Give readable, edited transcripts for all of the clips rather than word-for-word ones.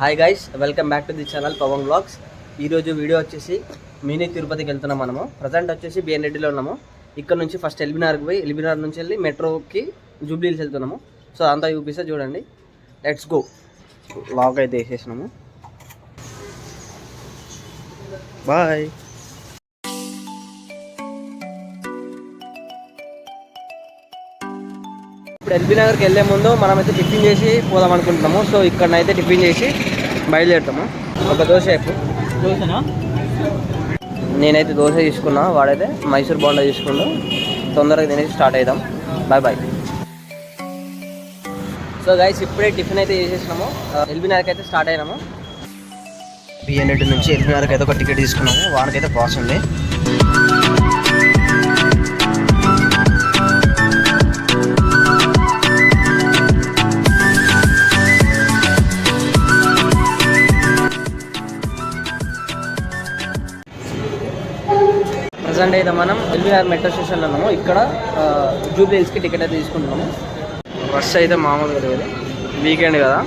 Hi guys, welcome back to the channel Pavan blogs. ఈరోజు video వచ్చేసి mini తిరుపతికి వెళ్తున్నాం. మనము ప్రజెంట్ వచ్చేసి బిఎన్ రెడ్డిలో ఉన్నాము. ఇక్కడ నుంచి ఫస్ట్ ఎల్బీనగర్కి పోయి ఎల్బీనగర్ నుంచి వెళ్ళి మెట్రోకి జూబ్లీ హిల్స్ వెళ్తున్నాము. సో అంతా చూపిస్తే చూడండి. Let's go. లాగ్ అయితే వేసేసినాము. బాయ్. ఇప్పుడు ఎల్బీనగర్కి వెళ్ళే ముందు మనమైతే టిఫిన్ చేసి పోదాం అనుకుంటున్నాము. సో ఇక్కడనైతే టిఫిన్ చేసి బయలుదేరుతాము. ఒక దోశ అయిపో. దోశనా? నేనైతే దోశ తీసుకున్నా, వాడైతే మైసూర్ బోండా తీసుకుంటూ తొందరగా తినేసి స్టార్ట్ అవుదాం. Bye bye. సో గైస్, ఇప్పుడే టిఫిన్ అయితే చేసేసినాము. ఎల్బీనగర్కి అయితే స్టార్ట్ అయినాము. బిఎన్ రెడ్డి నుంచి ఎల్బీనగర్కి అయితే ఒక టికెట్ తీసుకున్నాము. వాడికైతే పాస్ ఉంది. ప్రజెంట్ అయితే మనం ఎల్బీనగర్ మెట్రో స్టేషన్లో ఉన్నాము. ఇక్కడ జూబ్లీ హిల్స్కి టికెట్ అయితే తీసుకుంటున్నాము. రష్ అయితే మామూలుగా లేదు, వీకెండ్ కదా.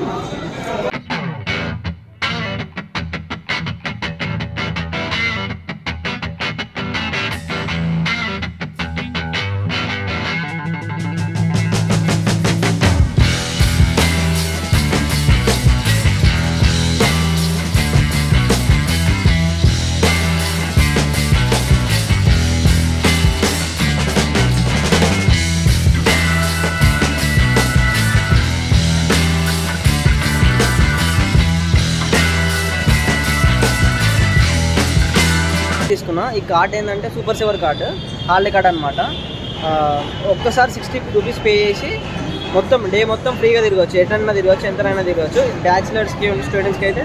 తీసుకున్నా. ఈ కార్డ్ ఏంటంటే super saver card, holiday card అనమాట. ఒక్కసారి 60 రూపీస్ పే చేసి డే మొత్తం ఫ్రీగా తిరగచ్చు. ఎటన్నా తిరగచ్చు, ఎంతనైనా తిరగచ్చు. బ్యాచిలర్స్కి స్టూడెంట్స్కి అయితే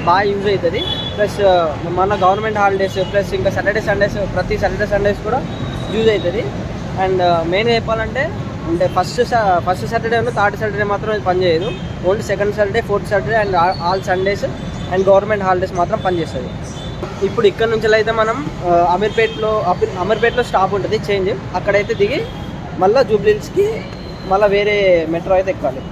బాగా యూజ్ అవుతుంది. ప్లస్ మన గవర్నమెంట్ హాలిడేస్ ప్లస్ ఇంకా సాటర్డే సండేస్, ప్రతి సాటర్డే సండేస్ కూడా యూజ్ అవుతుంది. అండ్ మెయిన్గా చెప్పాలంటే ఫస్ట్ సాటర్డే ఉన్న థర్డ్ సాటర్డే మాత్రం ఇది పనిచేయదు. Only second Saturday, fourth Saturday and all Sundays and government holidays మాత్రం పనిచేస్తుంది. ఇప్పుడు ఇక్కడ నుంచి అయితే మనం అమీర్పేట్లో స్టాప్ ఉంటుంది చేంజ్. అక్కడైతే దిగి మళ్ళీ జూబ్లీ హిల్స్కి మళ్ళీ వేరే మెట్రో అయితే ఎక్కాలి.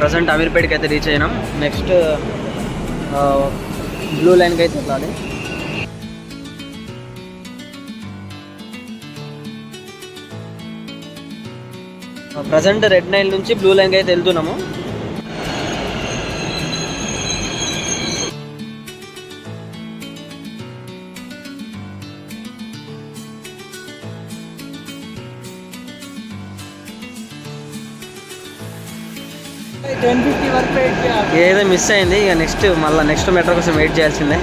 ప్రజెంట్ అమీర్పేట్కి అయితే రీచ్ అయినాం. నెక్స్ట్ బ్లూ లైన్కి అయితే వెళ్ళాలి. ప్రజెంట్ రెడ్ లైన్ నుంచి బ్లూ లైన్కి అయితే వెళ్తున్నాము. ఏదో మిస్ అయింది. ఇక నెక్స్ట్ మెట్రో కోసం వెయిట్ చేయాల్సిందే.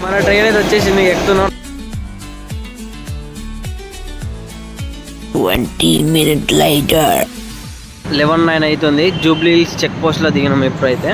మన ట్రైన్ అయితే వచ్చేసింది, ఎక్కుతున్నాం. 20 minutes later 11:09 అవుతుంది. జూబ్లీ హిల్స్ చెక్ పోస్ట్లో దిగినాం ఎప్పుడైతే.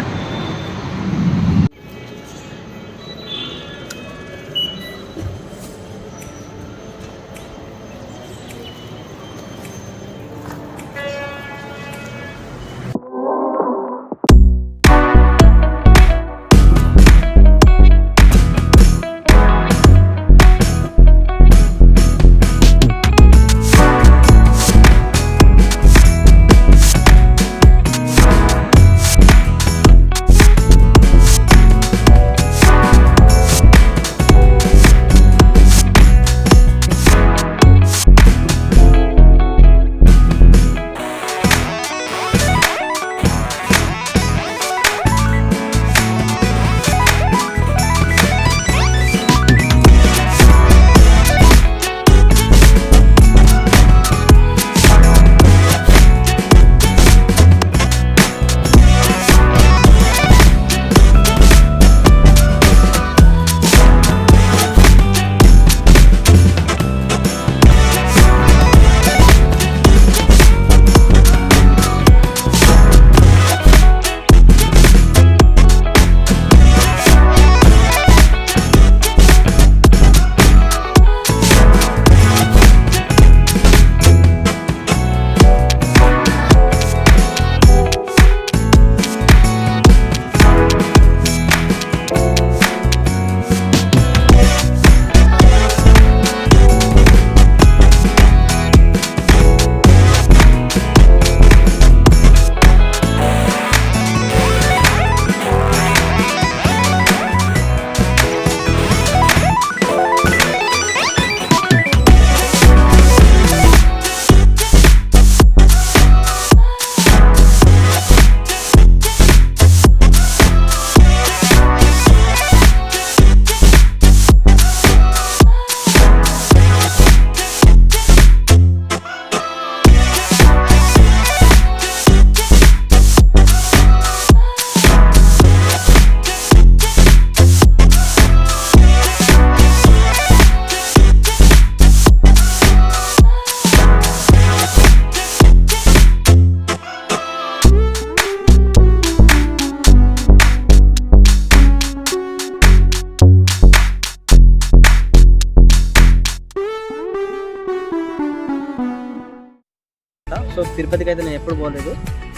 తిరుపతికి అయితే నేను ఎప్పుడు పోలేదు,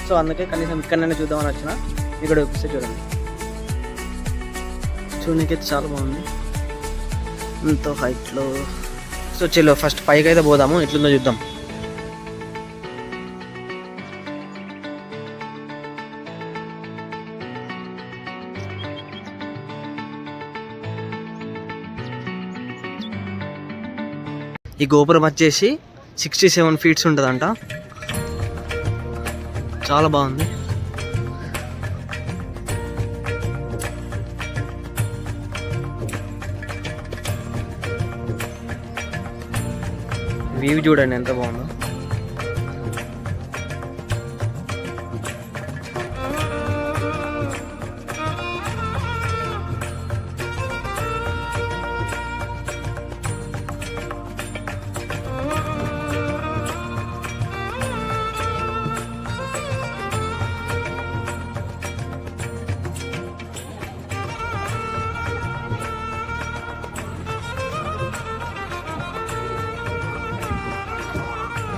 సో అందుకే కనీసం ఇక్కడనే చూద్దామని వచ్చిన. ఇక్కడ చూపిస్తే చూడండి, చూడనీకైతే చాలా బాగుంది ఎంతో హైట్లో. సో చలో ఫస్ట్ పైకి అయితే పోదాము, ఎట్లుందో చూద్దాం. ఈ గోపురం వచ్చేసి 67 ఫీట్స్ ఉంటుందంట, చాలా బాగుంది. వ్యూ చూడండి ఎంత బాగుందో.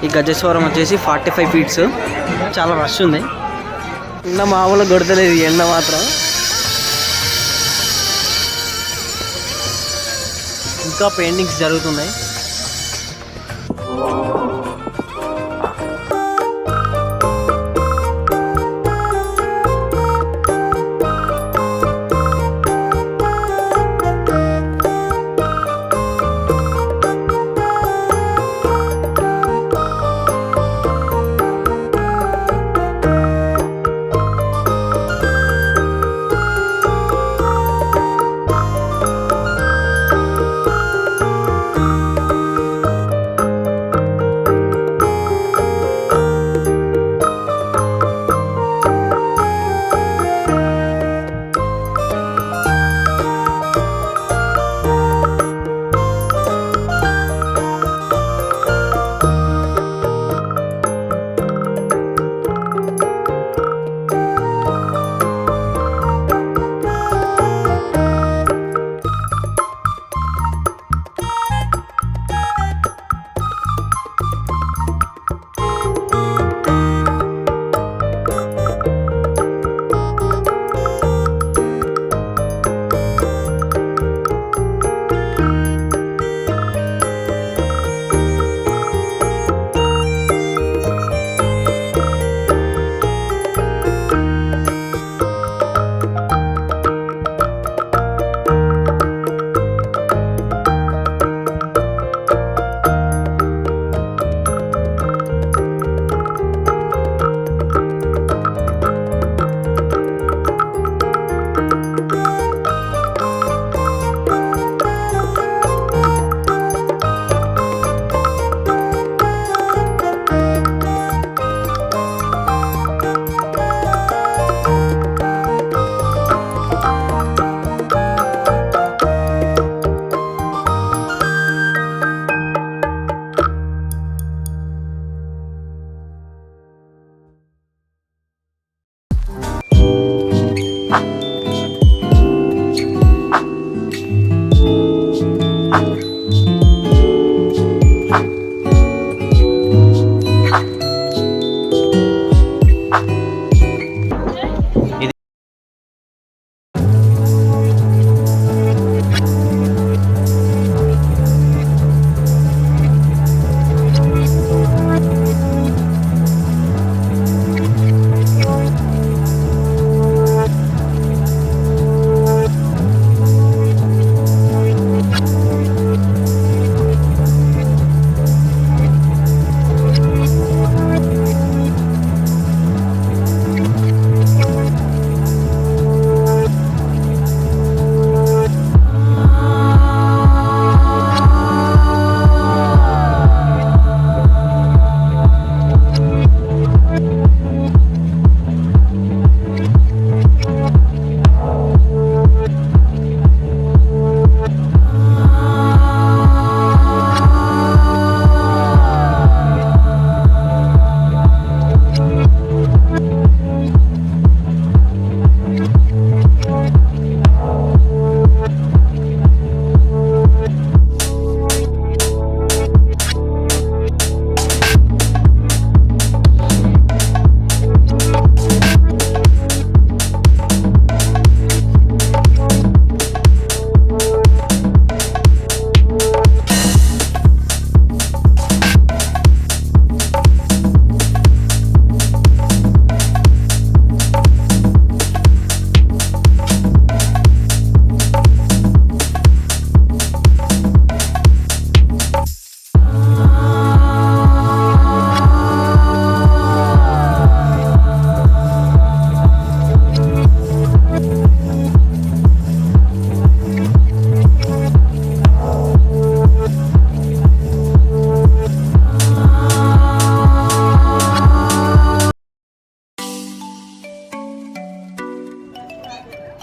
ఈ గజస్వరం వచ్చేసి 45 ఫీట్స్, చాలా రష్ ఉంది. ఎండ మామూలుగా కొడతలేదు ఈ ఎండ మాత్రం. ఇంకా పెయింటింగ్స్ జరుగుతున్నాయి.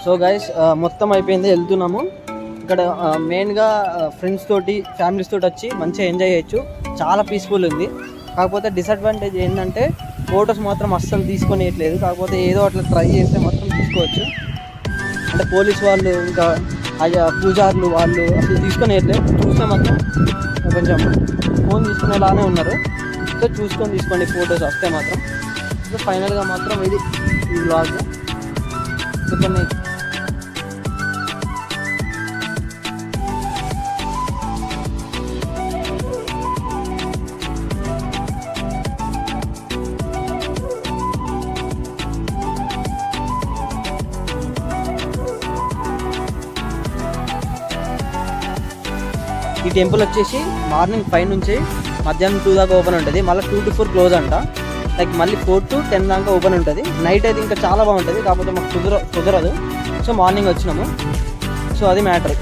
సో గైస్ మొత్తం అయిపోయింది, వెళ్తున్నాము. ఇక్కడ మెయిన్గా ఫ్రెండ్స్ తోటి ఫ్యామిలీస్ తోటి వచ్చి మంచిగా ఎంజాయ్ చేయొచ్చు, చాలా పీస్ఫుల్ ఉంది. కాకపోతే డిసడ్వాంటేజ్ ఏంటంటే ఫొటోస్ మాత్రం అస్సలు తీసుకొనియట్లేదు. కాకపోతే ఏదో అట్లా ట్రై చేస్తే మొత్తం తీసుకోవచ్చు. అంటే పోలీస్ వాళ్ళు ఇంకా పూజారులు వాళ్ళు అసలు తీసుకొనియట్లేదు. చూస్తే మాత్రం కొంచెం ఫోన్ తీసుకునేలానే ఉన్నారు. సో చూసుకొని తీసుకోండి ఫొటోస్ వస్తే మాత్రం. సో ఫైనల్గా మాత్రం ఇది ఈ వ్లాగ్. సో కొన్ని ఈ టెంపుల్ వచ్చేసి మార్నింగ్ 5 నుంచి మధ్యాహ్నం 2 దాకా ఓపెన్ ఉంటుంది. మళ్ళీ 2 to 4 క్లోజ్ అంట. లైక్ మళ్ళీ 4 to 10 దాకా ఓపెన్ ఉంటుంది. నైట్ అయితే ఇంకా చాలా బాగుంటుంది. కాకపోతే మాకు కుదరదు. సో మార్నింగ్ వచ్చినాము. సో అది మ్యాటర్.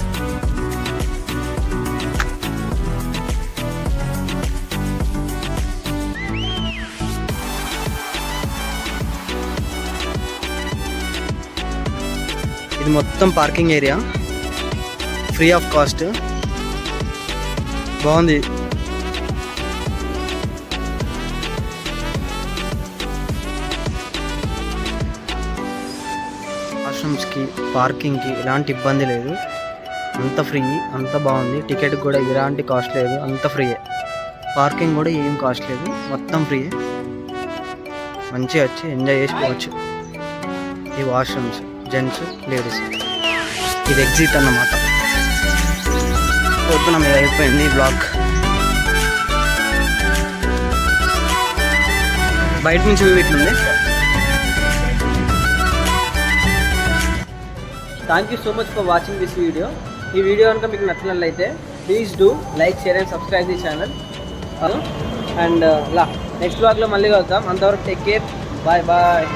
ఇది మొత్తం parking area, free of cost. బాగుంది. ఆశ్రమ్స్కి పార్కింగ్కి ఎలాంటి ఇబ్బంది లేదు, అంత ఫ్రీ, అంత బాగుంది. టికెట్ కూడా ఎలాంటి కాస్ట్ లేదు, అంత ఫ్రీయే. పార్కింగ్ కూడా ఏం కాస్ట్ లేదు, మొత్తం ఫ్రీయే. మంచిగా వచ్చి ఎంజాయ్ చేసుకోవచ్చు. ఈ వాష్రూమ్స్ జెంట్స్ లేడీస్. ఇది ఎగ్జిట్ అన్నమాట. పోతున్నాం, ఇది అయిపోయింది బ్లాగ్. బయట నుంచి వ్యూ ఇట్లుంది. Thank you so much for watching this video. ఈ వీడియో కనుక మీకు నచ్చినట్లయితే please do like, share and subscribe the channel. And next బ్లాగ్లో మళ్ళీ కలుద్దాం. అంతవరకు టేక్ కేర్, బాయ్ బాయ్.